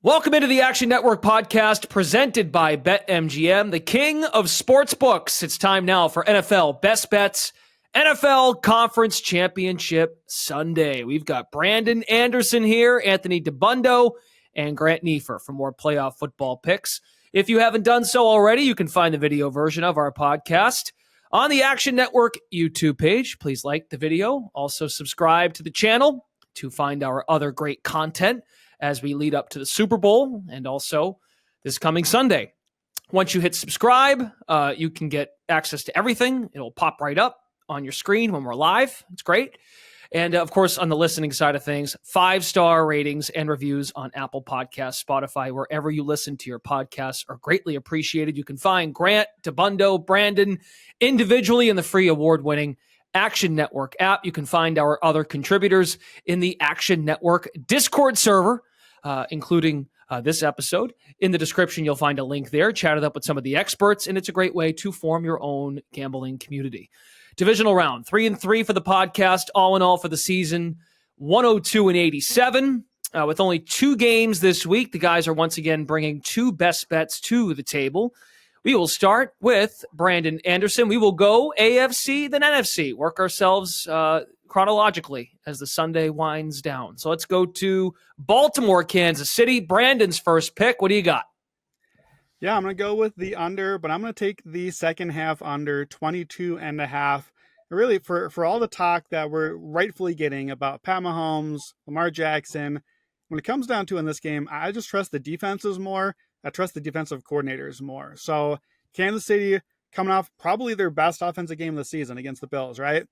Welcome into the Action Network podcast presented by BetMGM, the king of sports books. It's time now for NFL Best Bets, NFL Conference Championship Sunday. We've got Brandon Anderson here, Anthony DeBundo, and Grant Neefer for more playoff football picks. If you haven't done so already, you can find the video version of our podcast on the Action Network YouTube page. Please like the video. Also subscribe to the channel to find our other great content as we lead up to the Super Bowl and also this coming Sunday. Once you hit subscribe, you can get access to everything. It'll pop right up on your screen when we're live. It's great. And of course, on the listening side of things, 5-star ratings and reviews on Apple Podcasts, Spotify, wherever you listen to your podcasts are greatly appreciated. You can find Grant, DeBundo, Brandon individually in the free award-winning Action Network app. You can find our other contributors in the Action Network Discord server, including this episode. In the description, you'll find a link there. Chat it up with some of the experts, and it's a great way to form your own gambling community. Divisional round, 3-3 for the podcast, all in all for the season, 102-87. With only 2 games this week, the guys are once again bringing 2 best bets to the table. We will start with Brandon Anderson. We will go AFC, then NFC. Work ourselves chronologically as the Sunday winds down. So let's go to Baltimore, Kansas City. Brandon's first pick. What do you got? Yeah, I'm going to go with the under, but I'm going to take the second half under 22.5. Really, for all the talk that we're rightfully getting about Pat Mahomes, Lamar Jackson, when it comes down to in this game, I just trust the defenses more. I trust the defensive coordinators more. So Kansas City coming off probably their best offensive game of the season against the Bills, right?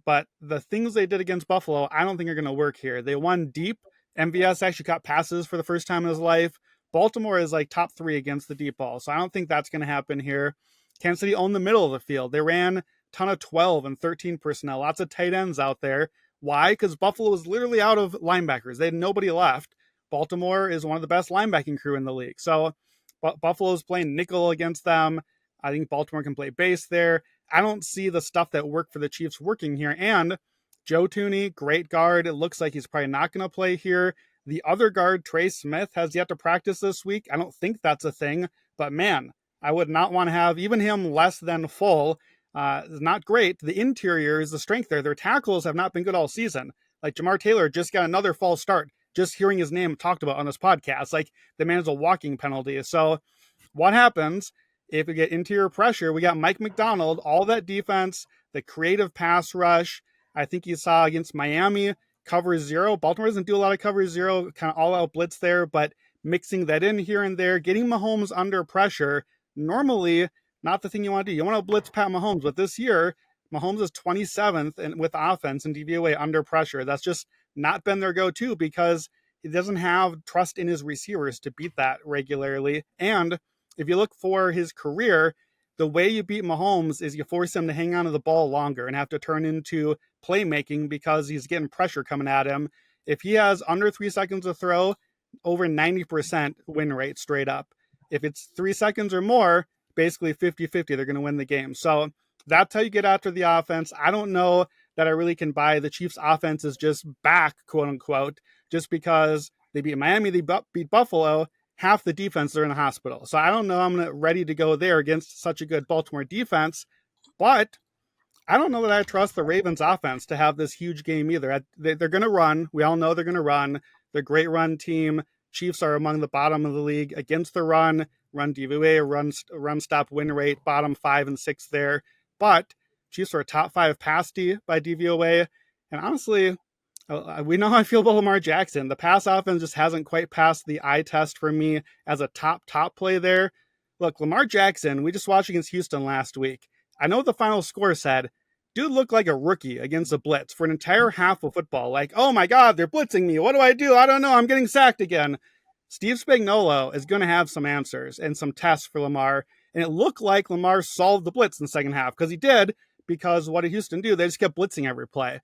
But the things they did against Buffalo, I don't think are going to work here. They won deep. MVS actually caught passes for the first time in his life. Baltimore is like top 3 against the deep ball. So I don't think that's going to happen here. Kansas City owned the middle of the field. They ran a ton of 12 and 13 personnel. Lots of tight ends out there. Why? Because Buffalo was literally out of linebackers. They had nobody left. Baltimore is one of the best linebacking crew in the league. So Buffalo's playing nickel against them. I think Baltimore can play base there. I don't see the stuff that worked for the Chiefs working here. And Joe Thuney, great guard. It looks like he's probably not going to play here. The other guard, Trey Smith, has yet to practice this week. I don't think that's a thing. But man, I would not want to have even him less than full. It's not great. The interior is the strength there. Their tackles have not been good all season. Like Jamar Taylor just got another false start. Just hearing his name talked about on this podcast, like the man's a walking penalty. So what happens if we get interior pressure? We got Mike McDonald, all that defense, the creative pass rush. I think you saw against Miami, cover 0. Baltimore doesn't do a lot of cover 0, kind of all out blitz there, but mixing that in here and there, getting Mahomes under pressure, normally not the thing you want to do. You want to blitz Pat Mahomes, but this year, Mahomes is 27th and with offense and DVOA under pressure. That's just not been their go-to because he doesn't have trust in his receivers to beat that regularly. And if you look for his career, the way you beat Mahomes is you force him to hang on to the ball longer and have to turn into playmaking because he's getting pressure coming at him. If he has under 3 seconds to throw, over 90% win rate straight up. If it's 3 seconds or more, basically 50-50, they're going to win the game. So that's how you get after the offense. I don't know that I really can buy the Chiefs' offense is just back, quote unquote, just because they beat Miami, they beat Buffalo, half the defense are in the hospital. So I don't know I'm ready to go there against such a good Baltimore defense, but I don't know that I trust the Ravens' offense to have this huge game either. They're going to run. We all know they're going to run. They're a great run team. Chiefs are among the bottom of the league against the run DVOA, run stop win rate, bottom 5 and 6 there. But Chiefs are a top 5 pass D by DVOA. And honestly, we know how I feel about Lamar Jackson. The pass offense just hasn't quite passed the eye test for me as a top play there. Look, Lamar Jackson, we just watched against Houston last week. I know what the final score said. Dude looked like a rookie against a blitz for an entire half of football. Like, oh my God, they're blitzing me. What do? I don't know. I'm getting sacked again. Steve Spagnuolo is going to have some answers and some tests for Lamar. And it looked like Lamar solved the blitz in the second half because he did, because what did Houston do? They just kept blitzing every play.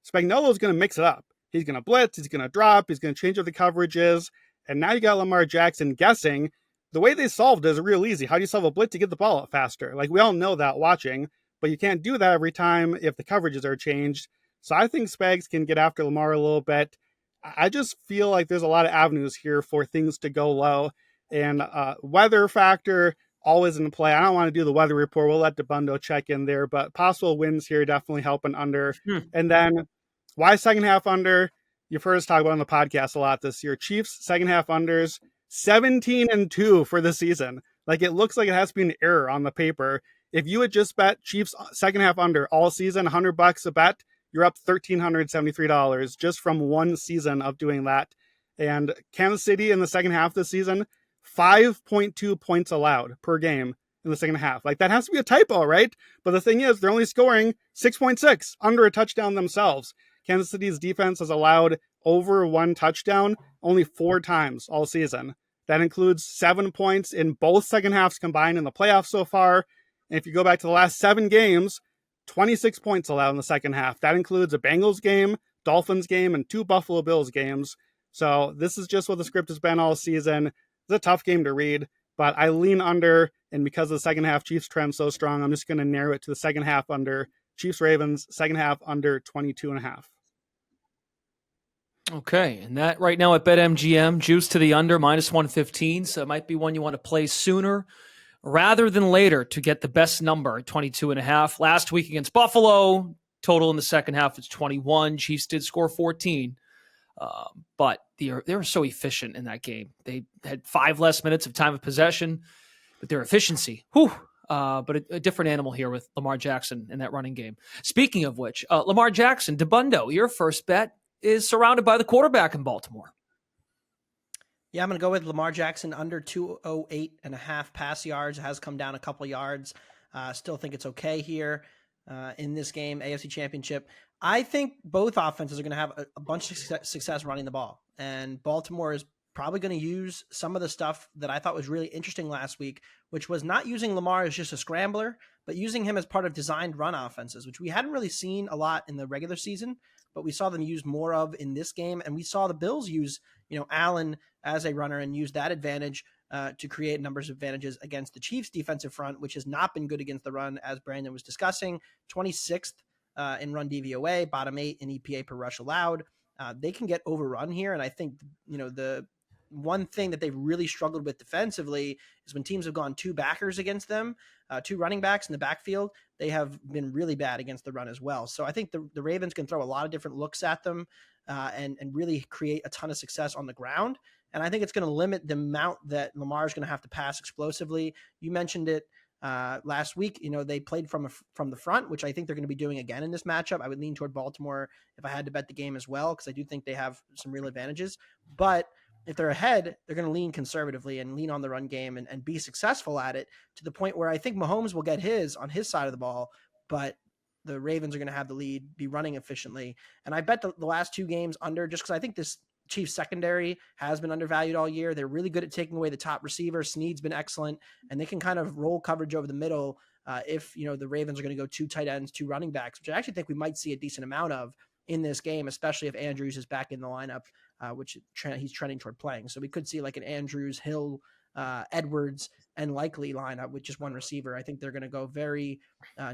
Spagnuolo is going to mix it up. He's going to blitz. He's going to drop. He's going to change up the coverages. And now you got Lamar Jackson guessing. The way they solved it is real easy. How do you solve a blitz? You get the ball out faster. Like, we all know that watching, but you can't do that every time if the coverages are changed. So I think Spags can get after Lamar a little bit. I just feel like there's a lot of avenues here for things to go low, and weather factor always in play. I don't want to do the weather report. We'll let DeBundo check in there, but possible wins here definitely helping under. And then why second half under? You've heard us talk about on the podcast a lot this year. Chiefs second half unders 17-2 for the season. Like, it looks like it has to be an error on the paper. If you had just bet Chiefs second half under all season, $100 a bet, you're up $1,373 just from one season of doing that. And Kansas City in the second half this season, 5.2 points allowed per game in the second half. Like, that has to be a typo, right? But the thing is, they're only scoring 6.6 under a touchdown themselves. Kansas City's defense has allowed over one touchdown only 4 times all season. That includes 7 points in both second halves combined in the playoffs so far. And if you go back to the last 7 games, 26 points allowed in the second half. That includes a Bengals game, Dolphins game, and 2 Buffalo Bills games. So this is just what the script has been all season. It's a tough game to read, but I lean under, and because of the second half Chiefs trend so strong, I'm just going to narrow it to the second half under. Chiefs Ravens, second half under 22.5. Okay, and that right now at BetMGM, juice to the under, -115, so it might be one you want to play sooner rather than later to get the best number at 22.5. Last week against Buffalo, total in the second half is 21. Chiefs did score 14, but they were so efficient in that game. They had 5 less minutes of time of possession, but their efficiency, but a different animal here with Lamar Jackson in that running game. Speaking of which, Lamar Jackson, DeBundo, your first bet is surrounded by the quarterback in Baltimore. Yeah, I'm going to go with Lamar Jackson under 208.5 pass yards. It has come down a couple yards. Still think it's okay here in this game, AFC Championship. I think both offenses are going to have a bunch of success running the ball. And Baltimore is probably going to use some of the stuff that I thought was really interesting last week, which was not using Lamar as just a scrambler, but using him as part of designed run offenses, which we hadn't really seen a lot in the regular season, but we saw them use more of in this game. And we saw the Bills use, Allen as a runner and use that advantage to create numbers of advantages against the Chiefs defensive front, which has not been good against the run, as Brandon was discussing. 26th in run DVOA, bottom 8 in EPA per rush allowed. They can get overrun here. And I think, the one thing that they've really struggled with defensively is when teams have gone 2 backers against them, 2 running backs in the backfield, they have been really bad against the run as well. So I think the Ravens can throw a lot of different looks at them and really create a ton of success on the ground. And I think it's going to limit the amount that Lamar is going to have to pass explosively. You mentioned it last week. They played from the front, which I think they're going to be doing again in this matchup. I would lean toward Baltimore if I had to bet the game as well, because I do think they have some real advantages. But if they're ahead, they're going to lean conservatively and lean on the run game and be successful at it, to the point where I think Mahomes will get his on his side of the ball, but the Ravens are going to have the lead, be running efficiently. And I bet the last 2 games under, just because I think this Chiefs secondary has been undervalued all year. They're really good at taking away the top receiver. Snead's been excellent, and they can kind of roll coverage over the middle if the Ravens are going to go 2 tight ends, 2 running backs, which I actually think we might see a decent amount of in this game, especially if Andrews is back in the lineup, which he's trending toward playing. So we could see like an Andrews, Hill, Edwards, and likely lineup with just one receiver. I think they're going to go very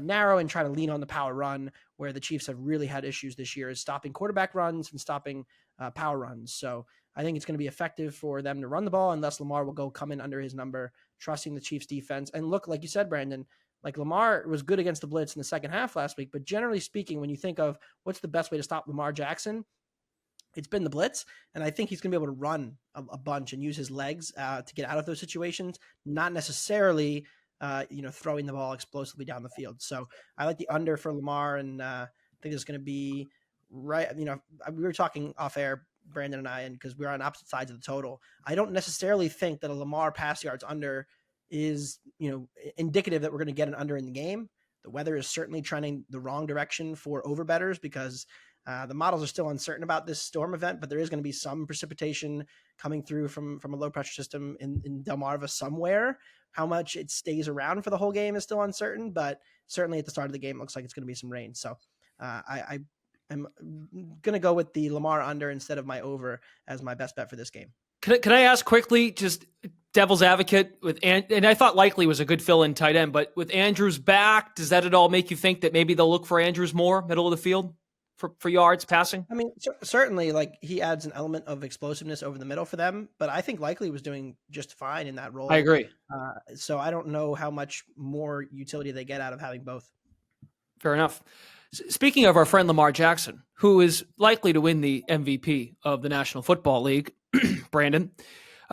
narrow and try to lean on the power run, where the Chiefs have really had issues this year, is stopping quarterback runs and stopping power runs. So I think it's going to be effective for them to run the ball, unless Lamar will come in under his number, trusting the Chiefs defense. And look, like you said, Brandon, like Lamar was good against the blitz in the second half last week, but generally speaking, when you think of what's the best way to stop Lamar Jackson, it's been the blitz. And I think he's going to be able to run a bunch and use his legs to get out of those situations, not necessarily, throwing the ball explosively down the field. So I like the under for Lamar, and I think it's going to be right. We were talking off air, Brandon and I, and because we're on opposite sides of the total, I don't necessarily think that a Lamar pass yards under is, indicative that we're going to get an under in the game. The weather is certainly trending the wrong direction for overbettors, because the models are still uncertain about this storm event, but there is going to be some precipitation coming through from a low pressure system in Delmarva somewhere. How much it stays around for the whole game is still uncertain, but certainly at the start of the game, it looks like it's going to be some rain. So I'm going to go with the Lamar under instead of my over as my best bet for this game. Can I ask quickly, just devil's advocate, and I thought Likely was a good fill-in tight end, but with Andrews back, does that at all make you think that maybe they'll look for Andrews more, middle of the field? for yards passing? I mean, certainly, like he adds an element of explosiveness over the middle for them, but I think Likely was doing just fine in that role. I agree. So I don't know how much more utility they get out of having both. Fair enough. Speaking of our friend Lamar Jackson, who is likely to win the MVP of the National Football League, Brandon,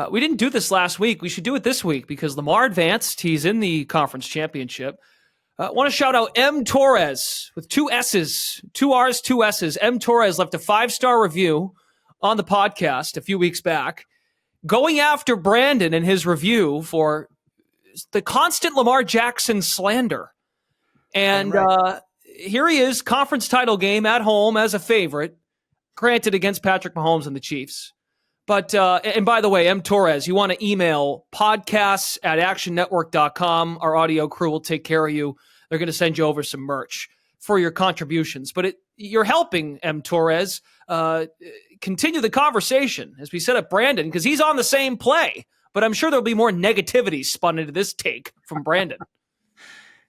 we didn't do this last week. We should do it this week because Lamar advanced. He's in the conference championship. I want to shout out M. Torres with 2 S's, 2 R's, 2 S's. M. Torres left a 5-star review on the podcast a few weeks back, going after Brandon in his review for the constant Lamar Jackson slander. And here he is, conference title game at home as a favorite, granted against Patrick Mahomes and the Chiefs. But, and by the way, M. Torres, you want to email podcasts@actionnetwork.com. Our audio crew will take care of you. They're going to send you over some merch for your contributions. But you're helping M. Torres continue the conversation, as we set up Brandon, because he's on the same play. But I'm sure there'll be more negativity spun into this take from Brandon.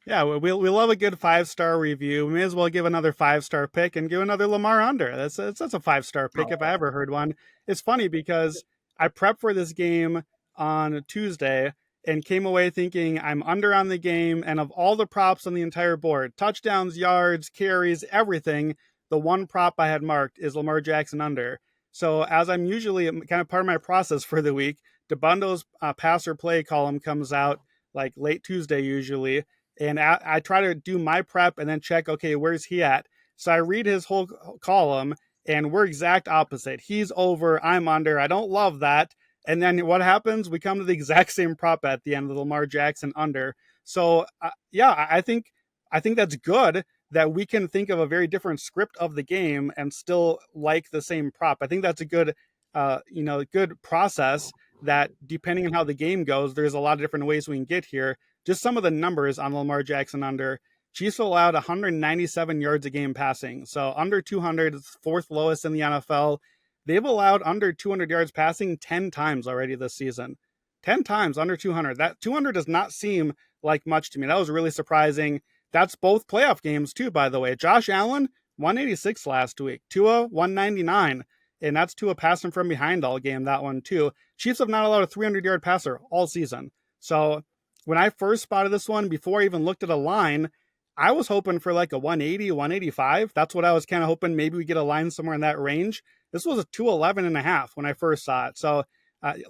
Yeah, we love a good 5-star review. We may as well give another 5-star pick and give another Lamar under. That's a 5-star pick if I ever heard one. It's funny because I prepped for this game on Tuesday and came away thinking I'm under on the game, and of all the props on the entire board, touchdowns, yards, carries, everything, the one prop I had marked is Lamar Jackson under. So as I'm usually kind of part of my process for the week, DeBundo's passer play column comes out like late Tuesday usually. And I try to do my prep and then check, okay, where's he at? So I read his whole column and we're exact opposite. He's over, I'm under. I don't love that. And then what happens? We come to the exact same prop at the end of the Lamar Jackson under. So I think that's good that we can think of a very different script of the game and still like the same prop. I think that's a good, good process that depending on how the game goes, there's a lot of different ways we can get here. Just some of the numbers on Lamar Jackson under. Chiefs allowed 197 yards a game passing. So under 200 is 4th lowest in the NFL. They've allowed under 200 yards passing 10 times already this season. 10 times under 200. That 200 does not seem like much to me. That was really surprising. That's both playoff games too, by the way. Josh Allen, 186 last week. Tua, 199. And that's Tua passing from behind all game, that one too. Chiefs have not allowed a 300-yard passer all season. So when I first spotted this one, before I even looked at a line, I was hoping for like a 180, 185. That's what I was kind of hoping. Maybe we get a line somewhere in that range. This was a 211.5 when I first saw it. So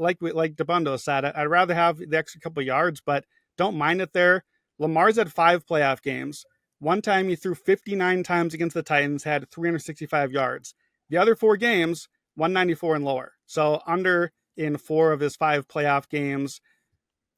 like DeBundo said, I'd rather have the extra couple yards, but don't mind it there. Lamar's had 5 playoff games. One time he threw 59 times against the Titans, had 365 yards. The other 4 games, 194 and lower. So under in 4 of his 5 playoff games.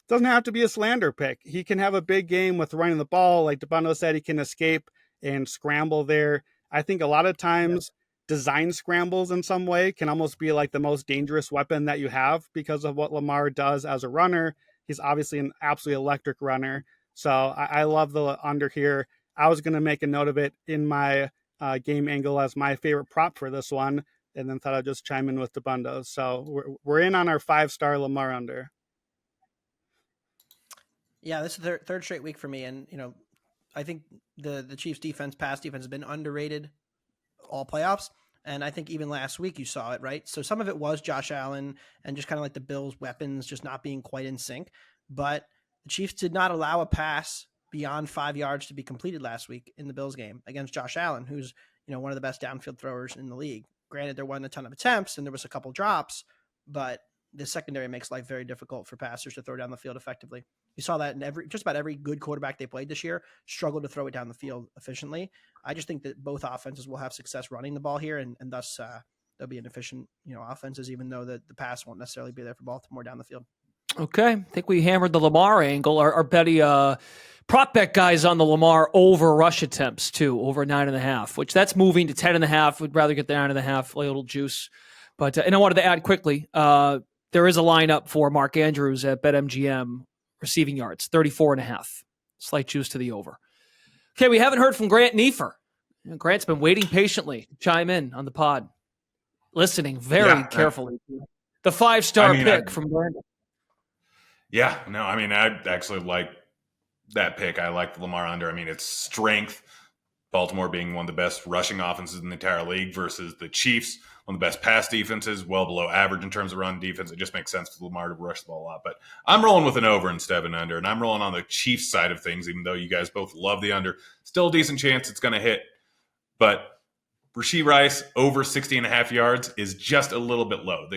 Doesn't have to be a slander pick. He can have a big game with running the ball. Like DeBundo said, he can escape and scramble there. I think a lot of times design scrambles in some way can almost be like the most dangerous weapon that you have because of what Lamar does as a runner. He's obviously an absolutely electric runner. So I love the under here. I was going to make a note of it in my game angle as my favorite prop for this one, and then thought I'd just chime in with DeBundo. So we're in on our 5-star Lamar under. Yeah, this is the third straight week for me. And, I think the Chiefs pass defense has been underrated all playoffs. And I think even last week you saw it, right? So some of it was Josh Allen and just kind of like the Bills' weapons just not being quite in sync. But the Chiefs did not allow a pass beyond 5 yards to be completed last week in the Bills game against Josh Allen, who's, one of the best downfield throwers in the league. Granted, there wasn't a ton of attempts and there was a couple drops, but the secondary makes life very difficult for passers to throw down the field effectively. You saw that in just about every good quarterback they played this year struggled to throw it down the field efficiently. I just think that both offenses will have success running the ball here, and thus they'll be an efficient, offenses, even though the pass won't necessarily be there for Baltimore down the field. Okay, I think we hammered the Lamar angle. Our Betty prop bet guys on the Lamar over rush attempts too, over 9.5, which that's moving to 10.5. Would rather get the 9.5, lay a little juice. But and I wanted to add quickly, there is a lineup for Mark Andrews at BetMGM receiving yards, 34.5. Slight juice to the over. Okay, we haven't heard from Grant Neefer. Grant's been waiting patiently to chime in on the pod, listening very carefully. The 5-star pick from Brandon. Yeah, no, I actually like that pick. I like the Lamar under. It's strength. Baltimore being one of the best rushing offenses in the entire league versus the Chiefs, one of the best pass defenses, well below average in terms of run defense. It just makes sense for Lamar to rush the ball a lot. But I'm rolling with an over instead of an under, and I'm rolling on the Chiefs side of things, even though you guys both love the under. Still a decent chance it's going to hit. But Rashee Rice over 60.5 yards is just a little bit low.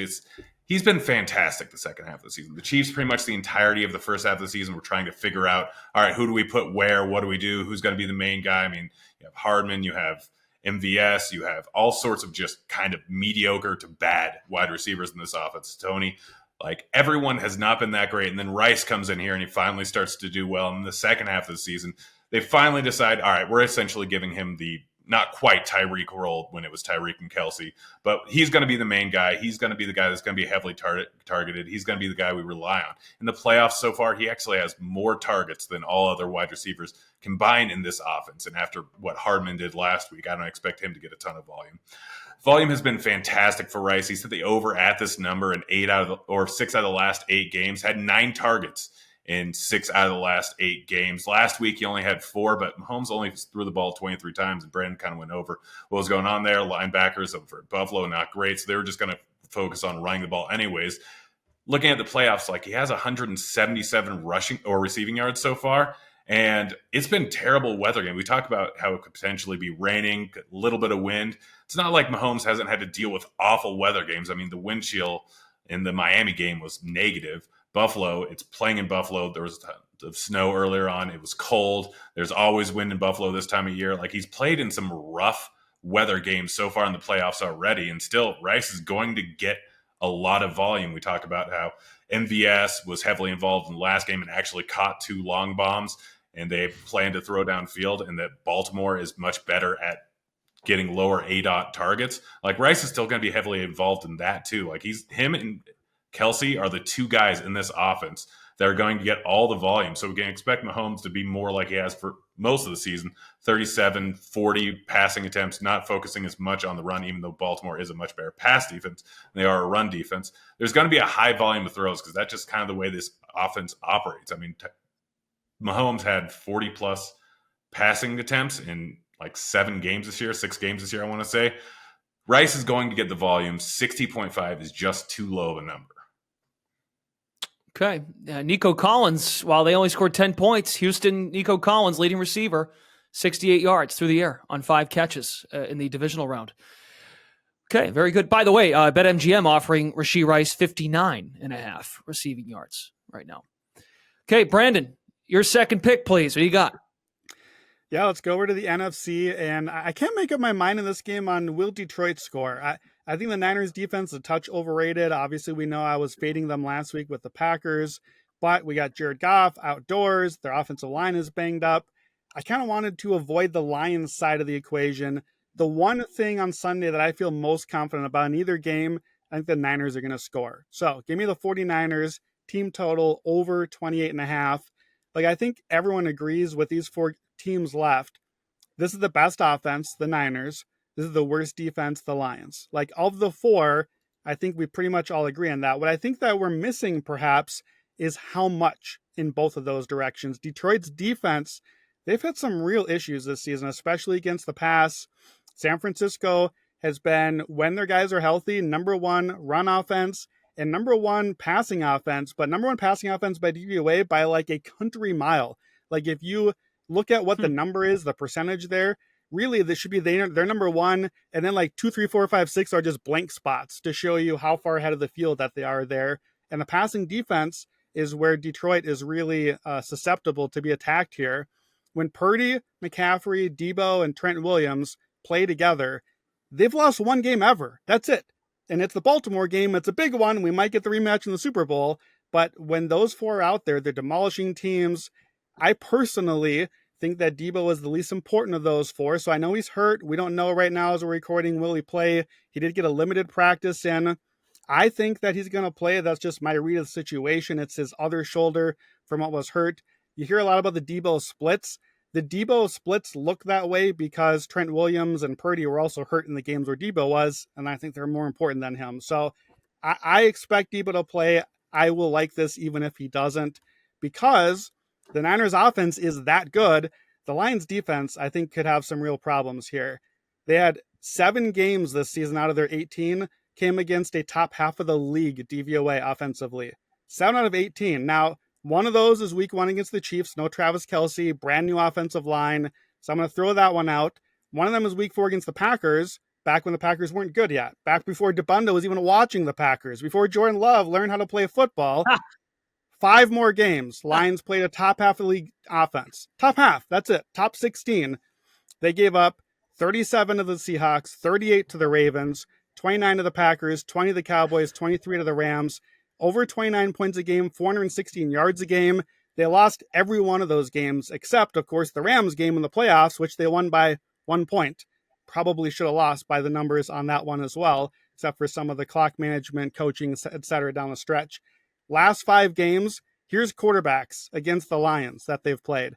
He's been fantastic the second half of the season. The Chiefs, pretty much the entirety of the first half of the season, were trying to figure out, all right, who do we put where? What do we do? Who's going to be the main guy? I mean, you have Hardman, you have MVS, you have all sorts of just kind of mediocre to bad wide receivers in this offense. Tony, like, everyone has not been that great. And then Rice comes in here and he finally starts to do well. And in the second half of the season, they finally decide, all right, we're essentially giving him the not quite Tyreek role when it was Tyreek and Kelsey, but he's going to be the main guy. He's going to be the guy that's going to be heavily targeted. He's going to be the guy we rely on. In the playoffs so far, he actually has more targets than all other wide receivers combined in this offense. And after what Hardman did last week, I don't expect him to get a ton of volume. Volume has been fantastic for Rice. He set the over at this number in 6 out of the last 8 games, had 9 targets in 6 out of the last 8 games. Last week, he only had 4, but Mahomes only threw the ball 23 times, and Brandon kind of went over what was going on there. Linebackers over at Buffalo, not great, so they were just going to focus on running the ball anyways. Looking at the playoffs, like, he has 177 rushing or receiving yards so far, and it's been terrible weather game. We talked about how it could potentially be raining, a little bit of wind. It's not like Mahomes hasn't had to deal with awful weather games. I mean, the wind chill in the Miami game was negative. Buffalo, it's playing in Buffalo. There was the snow earlier on. It was cold. There's always wind in Buffalo this time of year. Like, he's played in some rough weather games so far in the playoffs already, and still Rice is going to get a lot of volume. We talk about how MVS was heavily involved in the last game and actually caught 2 long bombs, and they plan to throw downfield, and that Baltimore is much better at getting lower ADOT targets. Like, Rice is still going to be heavily involved in that too. Like, him and Kelsey are the 2 guys in this offense that are going to get all the volume. So we can expect Mahomes to be more like he has for most of the season, 37, 40 passing attempts, not focusing as much on the run, even though Baltimore is a much better pass defense than they are a run defense. There's going to be a high volume of throws because that's just kind of the way this offense operates. I mean, Mahomes had 40-plus passing attempts in like 7 games this year, 6 games this year, I want to say. Rice is going to get the volume. 60.5 is just too low of a number. Okay. Nico Collins, while they only scored 10 points, Houston, Nico Collins, leading receiver, 68 yards through the air on 5 catches in the divisional round. Okay, very good. By the way, BetMGM offering Rashee Rice 59.5 receiving yards right now. Okay, Brandon, your second pick, please. What do you got? Yeah, let's go over to the NFC, and I can't make up my mind in this game on will Detroit score. I think the Niners defense is a touch overrated. Obviously, we know I was fading them last week with the Packers, but we got Jared Goff outdoors. Their offensive line is banged up. I kind of wanted to avoid the Lions side of the equation. The one thing on Sunday that I feel most confident about in either game, I think the Niners are going to score. So give me the 49ers, team total over 28.5. Like, I think everyone agrees with these 4 teams left. This is the best offense, the Niners. This is the worst defense, the Lions. Like, of the 4, I think we pretty much all agree on that. What I think that we're missing, perhaps, is how much in both of those directions. Detroit's defense, they've had some real issues this season, especially against the pass. San Francisco has been, when their guys are healthy, number 1 run offense and number 1 passing offense, but number 1 passing offense by DVOA by like a country mile. Like, if you look at what the number is, the percentage there, really this should be they're number 1, and then like 2, 3, 4, 5, 6 are just blank spots to show you how far ahead of the field that they are there. And the passing defense is where Detroit is really susceptible to be attacked here. When Purdy, McCaffrey, Debo, and Trent Williams play together, they've lost 1 game ever. That's it. And it's the Baltimore game. It's a big one. We might get the rematch in the Super Bowl. But when those 4 are out there, they're demolishing teams. I personally think that Debo is the least important of those 4. So I know he's hurt. We don't know right now as we're recording, will he play? He did get a limited practice in. I think that he's going to play. That's just my read of the situation. It's his other shoulder from what was hurt. You hear a lot about the Debo splits. The Debo splits look that way because Trent Williams and Purdy were also hurt in the games where Debo was, and I think they're more important than him. So I expect Debo to play. I will like this even if he doesn't, because the Niners offense is that good. the Lions defense, I think, could have some real problems here. They had 7 games this season out of their 18 came against a top half of the league DVOA offensively. 7 out of 18. Now, one of those is week 1 against the Chiefs. No Travis Kelce, brand new offensive line. So I'm going to throw that one out. One of them is week 4 against the Packers, back when the Packers weren't good yet. Back before DeBundo was even watching the Packers. Before Jordan Love learned how to play football. 5 more games. Lions played a top half of the league offense. Top half. That's it. Top 16. They gave up 37 to the Seahawks, 38 to the Ravens, 29 to the Packers, 20 to the Cowboys, 23 to the Rams. Over 29 points a game, 416 yards a game. They lost every one of those games, except, of course, the Rams game in the playoffs, which they won by 1 point. Probably should have lost by the numbers on that one as well, except for some of the clock management, coaching, etc. down the stretch. Last 5 games, here's quarterbacks against the Lions that they've played.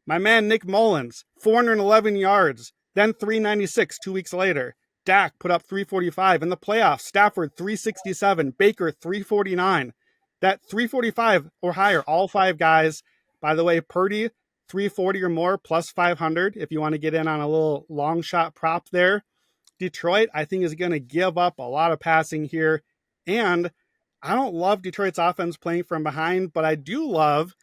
My man Nick Mullins, 411 yards, then 396 2 weeks later. Dak put up 345. In the playoffs, Stafford 367, Baker 349. That 345 or higher, all 5 guys. By the way, Purdy 340 or more, plus 500 if you want to get in on a little long shot prop there. Detroit, I think, is going to give up a lot of passing here. And I don't love Detroit's offense playing from behind, but I do love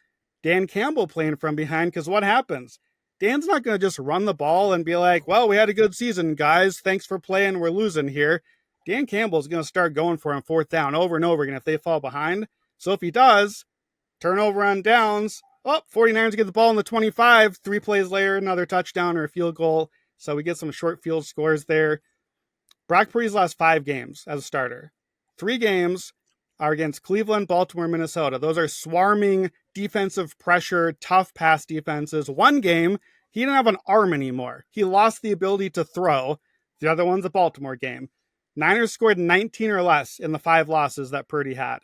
Dan Campbell playing from behind, because what happens? Dan's not going to just run the ball and be like, well, we had a good season, guys. Thanks for playing. We're losing here. Dan Campbell's going to start going for him 4th down over and over again if they fall behind. So if he does, turnover on downs. 49ers get the ball in the 25. 3 plays later, another touchdown or a field goal. So we get some short field scores there. Brock Purdy's last 5 games as a starter. 3 games are against Cleveland, Baltimore, Minnesota. Those are swarming defensive pressure, tough pass defenses. 1 game, he didn't have an arm anymore. He lost the ability to throw. The other one's a Baltimore game. Niners scored 19 or less in the 5 losses that Purdy had.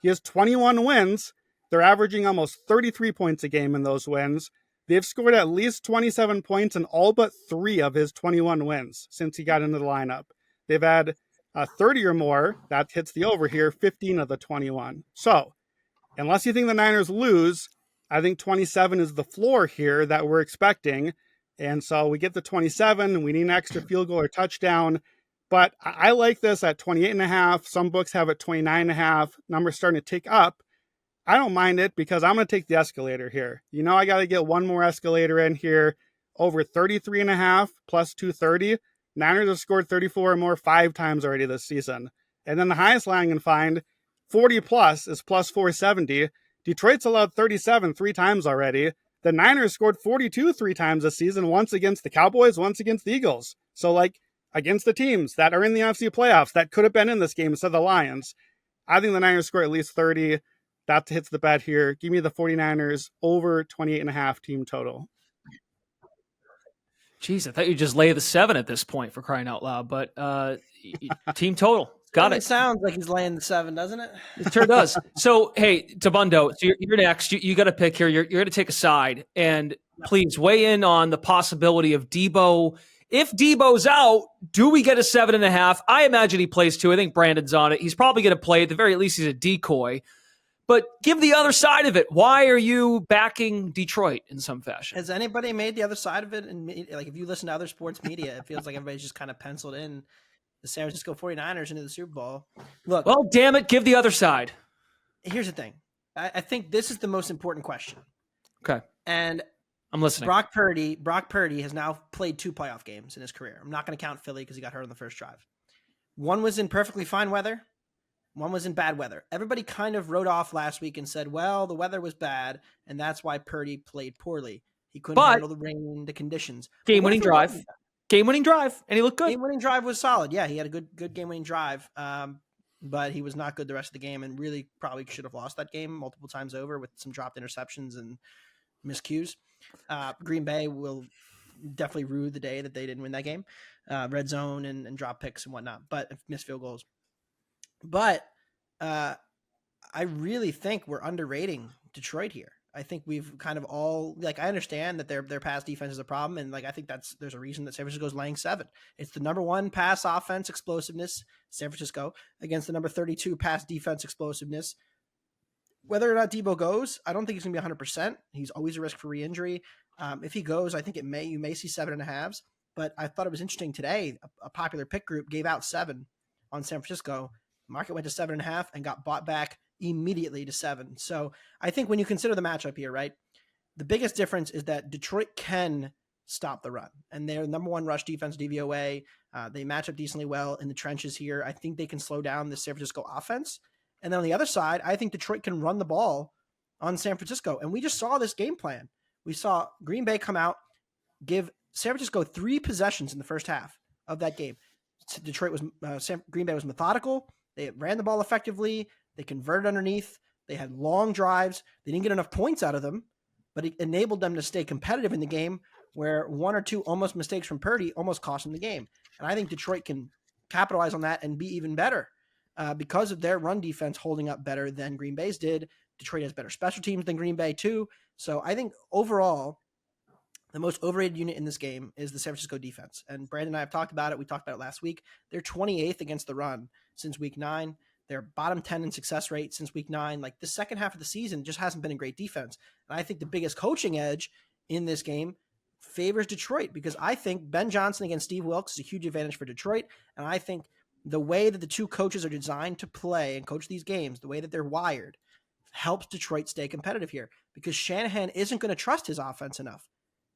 He has 21 wins. They're averaging almost 33 points a game in those wins. They've scored at least 27 points in all but 3 of his 21 wins since he got into the lineup. They've had 30 or more, that hits the over here, 15 of the 21. So, unless you think the Niners lose, I think 27 is the floor here that we're expecting. And so we get the 27, we need an extra field goal or touchdown. But I like this at 28.5. Some books have it 29.5. Numbers starting to tick up. I don't mind it because I'm going to take the escalator here. You know, I got to get one more escalator in here. Over 33.5 plus 230. Niners have scored 34 or more 5 times already this season. And then the highest line I can find, 40 plus, is plus 470. Detroit's allowed 37 3 times already. The Niners scored 42 3 times this season, once against the Cowboys, once against the Eagles. So, like, against the teams that are in the NFC playoffs that could have been in this game instead of the Lions, I think the Niners score at least 30. That hits the bet here. Give me the 49ers over 28.5 team total. Jeez, I thought you'd just lay the 7 at this point, for crying out loud. But team total. Got it. It sounds like he's laying the 7, doesn't it? It sure does. So, hey, DeBundo, so you're next. You got to pick here. You're going to take a side. And please weigh in on the possibility of Debo. If Debo's out, do we get a 7.5? I imagine he plays 2. I think Brandon's on it. He's probably going to play. At the very least, he's a decoy. But give the other side of it. Why are you backing Detroit in some fashion? Has anybody made the other side of it? And like, if you listen to other sports media, it feels like everybody's just kind of penciled in the San Francisco 49ers into the Super Bowl. Look, well, damn it, give the other side. Here's the thing. I think this is the most important question. Okay. And I'm listening. Brock Purdy has now played 2 playoff games in his career. I'm not going to count Philly because he got hurt on the first drive. One was in perfectly fine weather. One was in bad weather. Everybody kind of wrote off last week and said, well, the weather was bad, and that's why Purdy played poorly. He couldn't handle the rain, the conditions. Game-winning drive. Game-winning drive, and he looked good. Game-winning drive was solid. Yeah, he had a good game-winning drive, but he was not good the rest of the game and really probably should have lost that game multiple times over with some dropped interceptions and miscues. Green Bay will definitely rue the day that they didn't win that game. Red zone and drop picks and whatnot, but missed field goals. But I really think we're underrating Detroit here. I think we've kind of all, like, I understand that their pass defense is a problem, and like I think there's a reason that San Francisco's laying 7. It's the number 1 pass offense explosiveness, San Francisco, against the number 32 pass defense explosiveness. Whether or not Debo goes, I don't think he's going to be 100%. He's always a risk for re-injury. If he goes, I think you may see 7.5s. But I thought it was interesting today. A popular pick group gave out 7 on San Francisco. Market went to 7.5 and got bought back immediately to 7. So I think when you consider the matchup here, right, the biggest difference is that Detroit can stop the run, and they're number 1 rush defense DVOA. They match up decently well in the trenches here. I think they can slow down the San Francisco offense. And then on the other side, I think Detroit can run the ball on San Francisco. And we just saw this game plan. We saw Green Bay come out, give San Francisco 3 possessions in the first half of that game. Green Bay was methodical. They ran the ball effectively. They converted underneath. They had long drives. They didn't get enough points out of them, but it enabled them to stay competitive in the game, where 1 or 2 almost mistakes from Purdy almost cost them the game. And I think Detroit can capitalize on that and be even better because of their run defense holding up better than Green Bay's did. Detroit has better special teams than Green Bay too. So I think overall, the most overrated unit in this game is the San Francisco defense. And Brandon and I have talked about it. We talked about it last week. They're 28th against the run since week 9. They're bottom 10 in success rate since week 9. Like, the second half of the season just hasn't been a great defense. And I think the biggest coaching edge in this game favors Detroit, because I think Ben Johnson against Steve Wilks is a huge advantage for Detroit. And I think the way that the two coaches are designed to play and coach these games, the way that they're wired, helps Detroit stay competitive here, because Shanahan isn't going to trust his offense enough.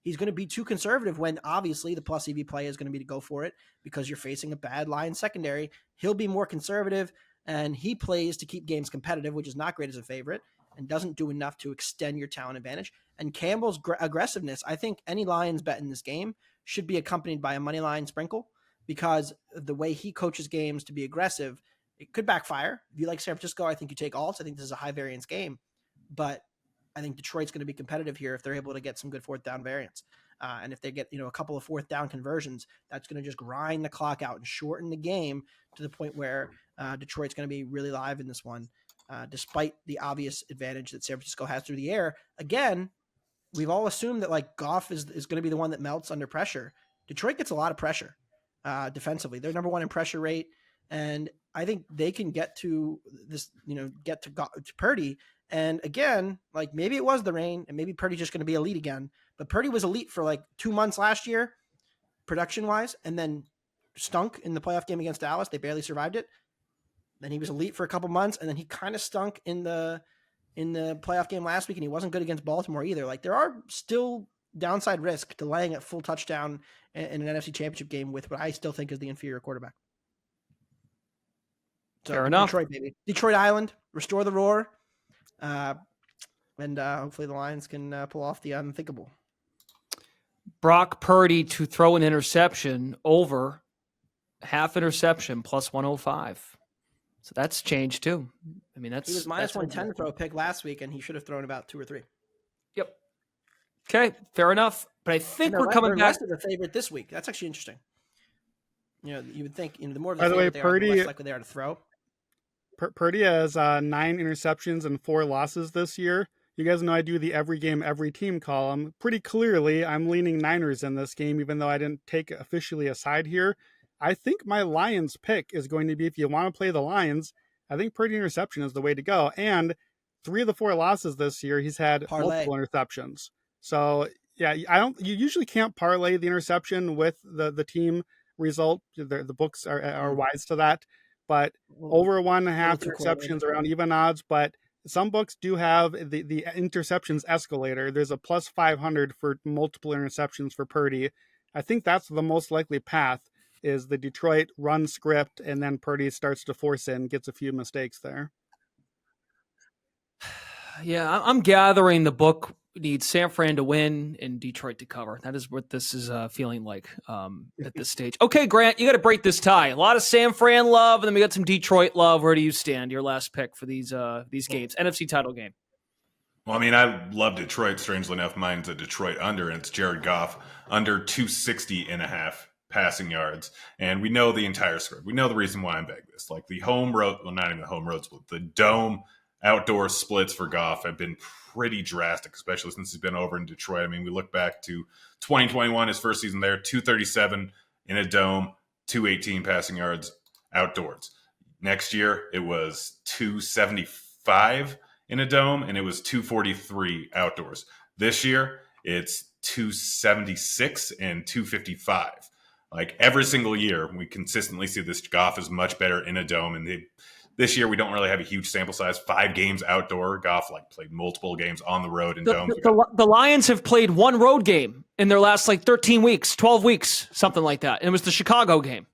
He's going to be too conservative when obviously the plus EV play is going to be to go for it because you're facing a bad Lions secondary. He'll be more conservative, and he plays to keep games competitive, which is not great as a favorite, and doesn't do enough to extend your talent advantage. And Campbell's aggressiveness, I think any Lions bet in this game should be accompanied by a money line sprinkle, because the way he coaches games to be aggressive, it could backfire. If you like San Francisco, I think you take alts. I think this is a high variance game, but I think Detroit's going to be competitive here if they're able to get some good 4th down variance. And if they get, a couple of 4th down conversions, that's going to just grind the clock out and shorten the game to the point where Detroit's going to be really live in this one, despite the obvious advantage that San Francisco has through the air. Again, we've all assumed that like Goff is going to be the one that melts under pressure. Detroit gets a lot of pressure defensively. They're number 1 in pressure rate. And I think they can get to this, get to Purdy. And again, like maybe it was the rain and maybe Purdy's just going to be elite again. But Purdy was elite for like 2 months last year, production wise, and then stunk in the playoff game against Dallas. They barely survived it. Then he was elite for a couple months, and then he kind of stunk in the playoff game last week, and he wasn't good against Baltimore either. Like, there are still downside risk to laying a full touchdown in an NFC Championship game with what I still think is the inferior quarterback. So, fair enough. Detroit, baby. Detroit Island, restore the roar. And hopefully the Lions can pull off the unthinkable. Brock Purdy to throw an interception over half interception plus 105. So that's changed too. I mean, he was minus 110 to throw a pick last week, and he should have thrown about 2 or 3. Yep. Okay, fair enough. But I think we're coming back to the favorite this week. That's actually interesting. You would think the more of the By the way, favorite they are, the less likely they are to throw. Purdy has 9 interceptions and 4 losses this year. You guys know I do the every game, every team column. Pretty clearly, I'm leaning Niners in this game, even though I didn't take officially a side here. I think my Lions pick is going to be, if you want to play the Lions, I think Purdy interception is the way to go. And 3 of the 4 losses this year, he's had multiple interceptions. So yeah, you usually can't parlay the interception with the team result. The books are wise to that. But over 1.5 interceptions around even odds. But some books do have the interceptions escalator. There's a plus 500 for multiple interceptions for Purdy. I think that's the most likely path, is the Detroit run script, and then Purdy starts to force in, gets a few mistakes there. Yeah, I'm gathering the book needs San Fran to win and Detroit to cover. That is what this is feeling like at this stage. Okay, Grant, you got to break this tie. A lot of San Fran love, and then we got some Detroit love. Where do you stand? Your last pick for these games, NFC title game. Well, I mean, I love Detroit. Strangely enough, mine's a Detroit under, and it's Jared Goff under 260.5 passing yards. And we know the entire script. We know the reason why I'm betting this. Like the home road, well, not even the home road split, the dome outdoor splits for Goff have been pretty drastic, especially since he's been over in Detroit. I mean, we look back to 2021, his first season there, 237 in a dome, 218 passing yards outdoors. Next year, it was 275 in a dome, and it was 243 outdoors. This year, it's 276 and 255. Like every single year, we consistently see this Goff is much better in a dome. And this year, we don't really have a huge sample size. 5 games outdoor. Goff played multiple games on the road in domes. The Lions have played 1 road game in their last 13 weeks, 12 weeks, something like that. And it was the Chicago game.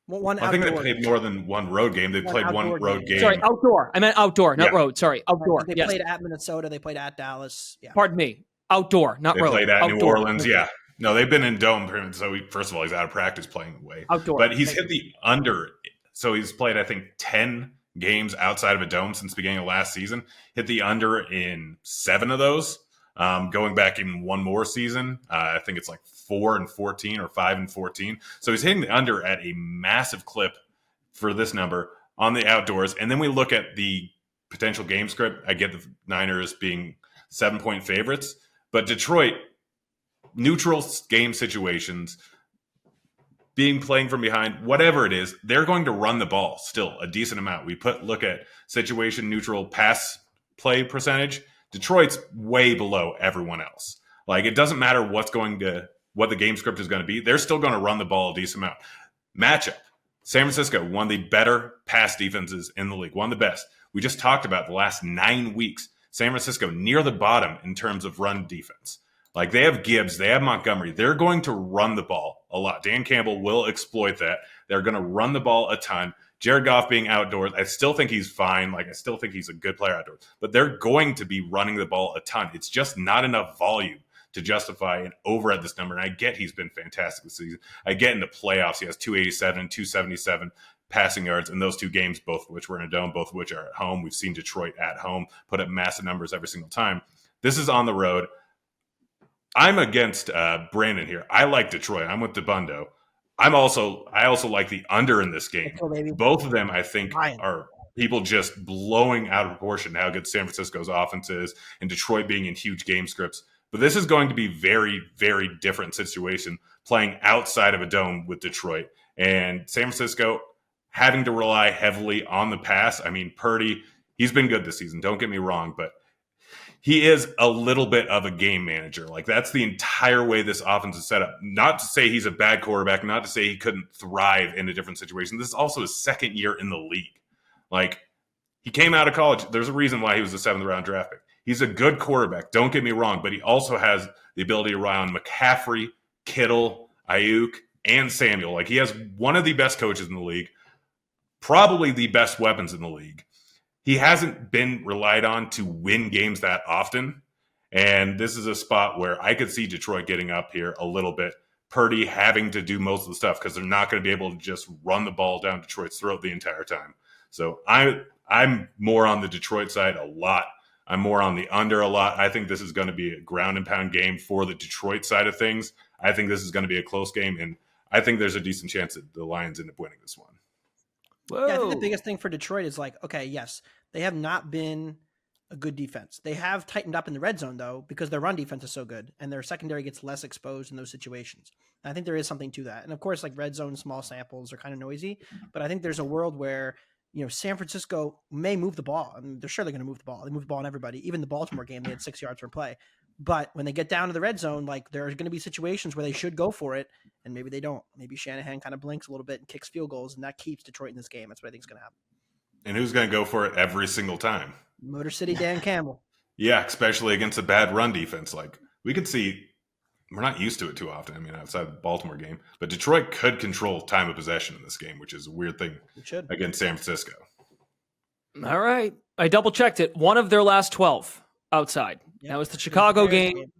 I think they played more than 1 road game. They played 1 road game. Sorry, outdoor. I meant outdoor, not road. Sorry, outdoor. They played at Minnesota. They played at Dallas. Yeah. Pardon me. Outdoor, not road. They played at outdoor. New Orleans. Yeah. No, they've been in dome. So first of all, he's out of practice playing away. Outdoor. But he's hit the under. So he's played, I think, 10 games outside of a dome since the beginning of last season. Hit the under in 7 of those. Going back even one more season, I think it's 4-14 or 5-14. So he's hitting the under at a massive clip for this number on the outdoors. And then we look at the potential game script. I get the Niners being 7-point favorites, but Detroit, neutral game situations, playing from behind, whatever it is, they're going to run the ball still a decent amount. We look at situation neutral pass play percentage. Detroit's way below everyone else. It doesn't matter what the game script is going to be. They're still going to run the ball a decent amount. Matchup. San Francisco, one of the better pass defenses in the league, one of the best. We just talked about the last 9 weeks. San Francisco near the bottom in terms of run defense. They have Gibbs, they have Montgomery. They're going to run the ball a lot. Dan Campbell will exploit that. They're going to run the ball a ton. Jared Goff being outdoors, I still think he's fine. I still think he's a good player outdoors. But they're going to be running the ball a ton. It's just not enough volume to justify an over at this number. And I get he's been fantastic this season. I get in the playoffs, he has 287 and 277 passing yards in those 2 games, both of which were in a dome, both of which are at home. We've seen Detroit at home put up massive numbers every single time. This is on the road. I'm against Brandon here. I like Detroit. I'm with DeBundo. I also like the under in this game. Both of them, I think, are people just blowing out of proportion how good San Francisco's offense is, and Detroit being in huge game scripts. But this is going to be very, very different situation playing outside of a dome with Detroit. And San Francisco having to rely heavily on the pass. I mean, Purdy, he's been good this season. Don't get me wrong, but he is a little bit of a game manager. That's the entire way this offense is set up. Not to say he's a bad quarterback, not to say he couldn't thrive in a different situation. This is also his 2nd year in the league. He came out of college. There's a reason why he was a 7th round draft pick. He's a good quarterback. Don't get me wrong, but he also has the ability to rely on McCaffrey, Kittle, Ayuk, and Samuel. He has one of the best coaches in the league, probably the best weapons in the league. He hasn't been relied on to win games that often. And this is a spot where I could see Detroit getting up here a little bit. Purdy having to do most of the stuff because they're not going to be able to just run the ball down Detroit's throat the entire time. So I'm more on the Detroit side a lot. I'm more on the under a lot. I think this is going to be a ground and pound game for the Detroit side of things. I think this is going to be a close game. And I think there's a decent chance that the Lions end up winning this one. Yeah, I think the biggest thing for Detroit is okay, yes, they have not been a good defense. They have tightened up in the red zone, though, because their run defense is so good, and their secondary gets less exposed in those situations. And I think there is something to that. And, of course, red zone small samples are kind of noisy, but I think there's a world where, San Francisco may move the ball. I mean, they're surely going to move the ball. They move the ball on everybody. Even the Baltimore game, they had 6 yards per play. But when they get down to the red zone, there are going to be situations where they should go for it, and maybe they don't. Maybe Shanahan kind of blinks a little bit and kicks field goals, and that keeps Detroit in this game. That's what I think is going to happen. And who's going to go for it every single time? Motor City Dan Campbell. Yeah, especially against a bad run defense. We could see, we're not used to it too often, outside the Baltimore game, but Detroit could control time of possession in this game, which is a weird thing against San Francisco. All right. I double-checked it. One of their last 12 outside. Yep. That was the Chicago game.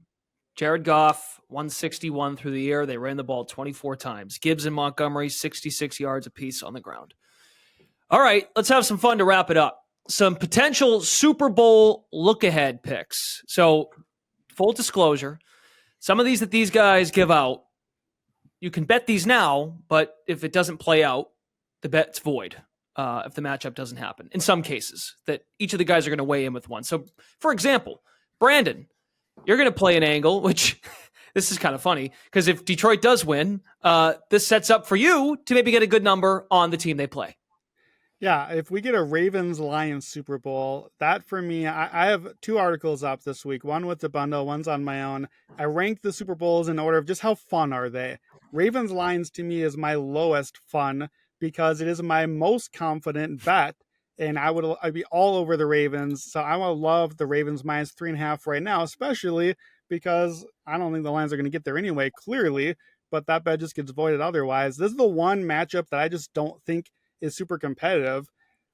Jared Goff, 161 through the air. They ran the ball 24 times. Gibbs and Montgomery, 66 yards apiece on the ground. All right, let's have some fun to wrap it up. Some potential Super Bowl look-ahead picks. So, full disclosure, some of these that these guys give out, you can bet these now, but if it doesn't play out, the bet's void. If the matchup doesn't happen, in some cases, that each of the guys are going to weigh in with one. So, for example, Brandon, you're going to play an angle, which this is kind of funny, because if Detroit does win, this sets up for you to maybe get a good number on the team they play. Yeah, if we get a Ravens-Lions Super Bowl, that for me, I have 2 articles up this week. One with the bundle, one's on my own. I ranked the Super Bowls in order of just how fun are they. Ravens-Lions to me is my lowest fun because it is my most confident bet, and I'd be all over the Ravens. So I would love the Ravens minus 3.5 right now, especially because I don't think the Lions are going to get there anyway, clearly. But that bet just gets voided otherwise. This is the one matchup that I just don't think is super competitive.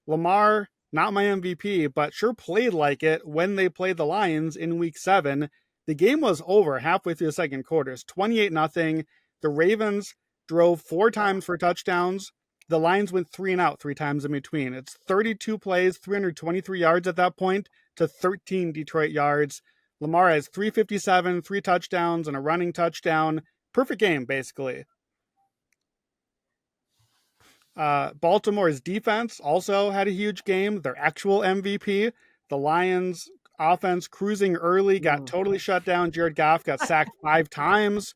Lamar, not my MVP, but sure played like it when they played the Lions in week 7. The game was over halfway through the second quarter. It's 28-0. The Ravens drove 4 times for touchdowns. The Lions went 3 and out 3 times in between. It's 32 plays, 323 yards at that point to 13 Detroit yards. Lamar has 357, 3 touchdowns, and a running touchdown. Perfect game, basically. Baltimore's defense also had a huge game. Their actual MVP. The Lions offense cruising early, got totally shut down. Jared Goff got sacked 5 times.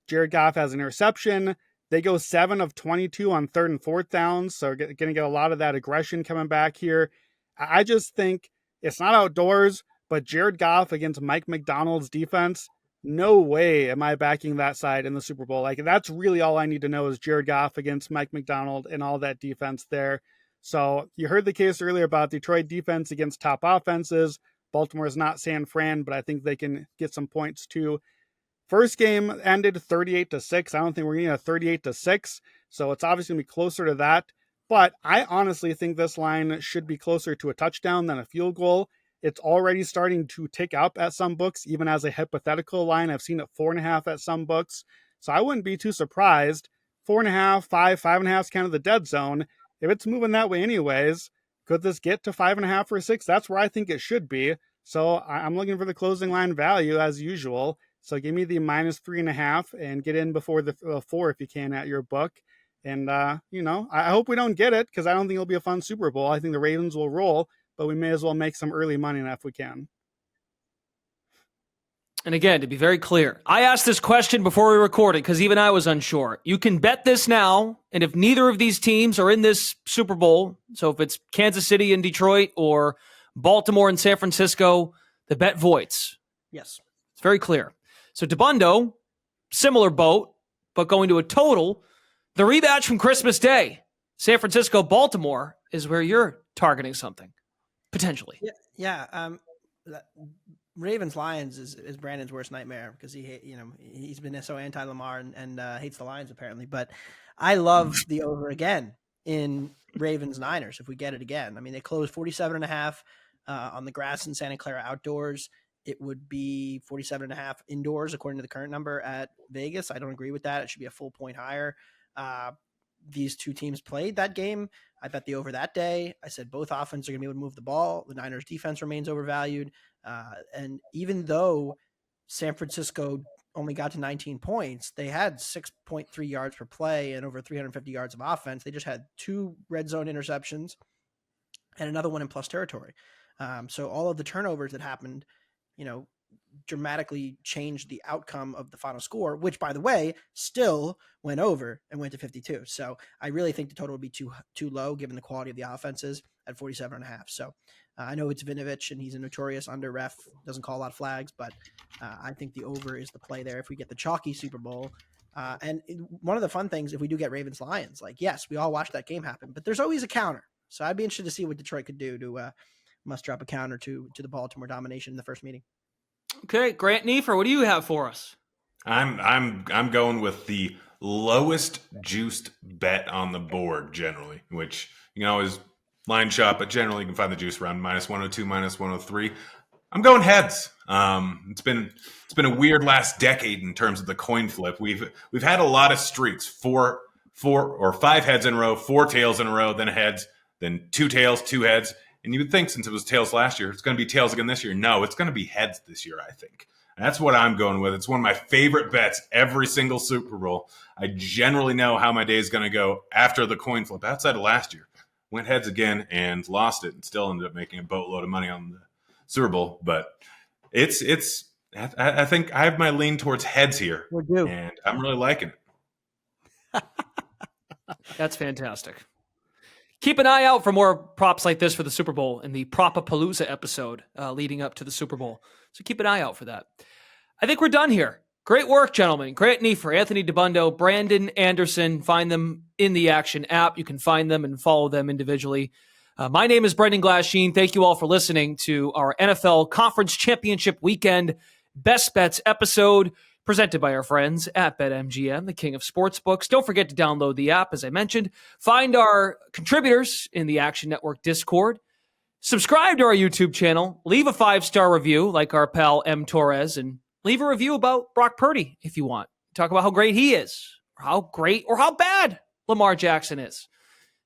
Jared Goff has an interception. They go 7 of 22 on 3rd and 4th downs. So going to get a lot of that aggression coming back here. I just think it's not outdoors, but Jared Goff against Mike McDonald's defense, no way am I backing that side in the Super Bowl. Like, that's really all I need to know is Jared Goff against Mike McDonald and all that defense there. So you heard the case earlier about Detroit defense against top offenses. Baltimore is not San Fran, but I think they can get some points too. First game ended 38-6. I don't think we're getting a 38-6. So it's obviously going to be closer to that. But I honestly think this line should be closer to a touchdown than a field goal. It's already starting to tick up at some books, even as a hypothetical line. I've seen it 4.5 at some books. So I wouldn't be too surprised. 4.5, 5, 5.5 is kind of the dead zone. If it's moving that way anyways, could this get to 5.5 or 6? That's where I think it should be. So I'm looking for the closing line value as usual. So give me the minus 3.5 and get in before the 4 if you can at your book. And, I hope we don't get it because I don't think it'll be a fun Super Bowl. I think the Ravens will roll, but we may as well make some early money if we can. And again, to be very clear, I asked this question before we recorded because even I was unsure. You can bet this now, and if neither of these teams are in this Super Bowl, so if it's Kansas City and Detroit or Baltimore and San Francisco, the bet voids. Yes. It's very clear. So Debundo, similar boat, but going to a total. The rematch from Christmas Day, San Francisco, Baltimore, is where you're targeting something, potentially. Yeah. Ravens Lions is Brandon's worst nightmare because he's been so anti Lamar and hates the Lions apparently. But I love the over again in Ravens Niners if we get it again. I mean, they closed 47.5 on the grass in Santa Clara outdoors. It would be 47.5 indoors according to the current number at Vegas. I don't agree with that. It should be a full point higher. These two teams played that game. I bet the over that day. I said both offenses are going to be able to move the ball. The Niners defense remains overvalued. And even though San Francisco only got to 19 points, they had 6.3 yards per play and over 350 yards of offense. They just had 2 red zone interceptions and another one in plus territory. So all of the turnovers that happened, dramatically changed the outcome of the final score, which, by the way, still went over and went to 52. So I really think the total would be too low given the quality of the offenses at 47.5. So I know it's Vinovich and he's a notorious under ref, doesn't call a lot of flags, but I think the over is the play there if we get the chalky Super Bowl. And one of the fun things, if we do get Ravens Lions, yes, we all watched that game happen, but there's always a counter. So I'd be interested to see what Detroit could do to muster up a counter to the Baltimore domination in the first meeting. Okay, Grant Neefer, what do you have for us? I'm going with the lowest juiced bet on the board generally, which you can always line shop, but generally you can find the juice around minus 102, minus 103. I'm going heads. It's been a weird last decade in terms of the coin flip. We've had a lot of streaks, 4 or 5 heads in a row, 4 tails in a row, then heads, then 2 tails, 2 heads. And you would think since it was tails last year, it's going to be tails again this year. No, it's going to be heads this year, I think. And that's what I'm going with. It's one of my favorite bets every single Super Bowl. I generally know how my day is going to go after the coin flip. Outside of last year, went heads again and lost it and still ended up making a boatload of money on the Super Bowl. But I think I have my lean towards heads here. We're due. And I'm really liking it. That's fantastic. Keep an eye out for more props like this for the Super Bowl in the Propapalooza episode leading up to the Super Bowl. So keep an eye out for that. I think we're done here. Great work, gentlemen. Grant Neefer, Anthony DeBundo, Brandon Anderson. Find them in the Action app. You can find them and follow them individually. My name is Brendan Glasheen. Thank you all for listening to our NFL Conference Championship Weekend Best Bets episode presented by our friends at BetMGM, the king of sportsbooks. Don't forget to download the app, as I mentioned. Find our contributors in the Action Network Discord. Subscribe to our YouTube channel. Leave a 5-star review like our pal M. Torres, and leave a review about Brock Purdy if you want. Talk about how great he is, or how great or how bad Lamar Jackson is.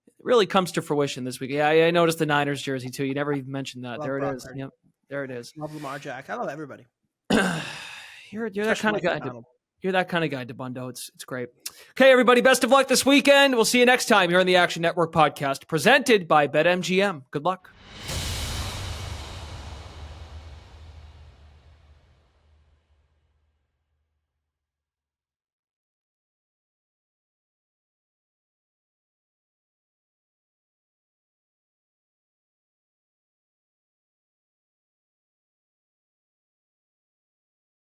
It really comes to fruition this week. Yeah, I noticed the Niners jersey too. You never even mentioned that. There it is. Yep, there it is. Love Lamar Jack. I love everybody. You're that kind of guy. You're that kind of guy, DeBundo. It's great. Okay, everybody. Best of luck this weekend. We'll see you next time here on the Action Network podcast, presented by BetMGM. Good luck.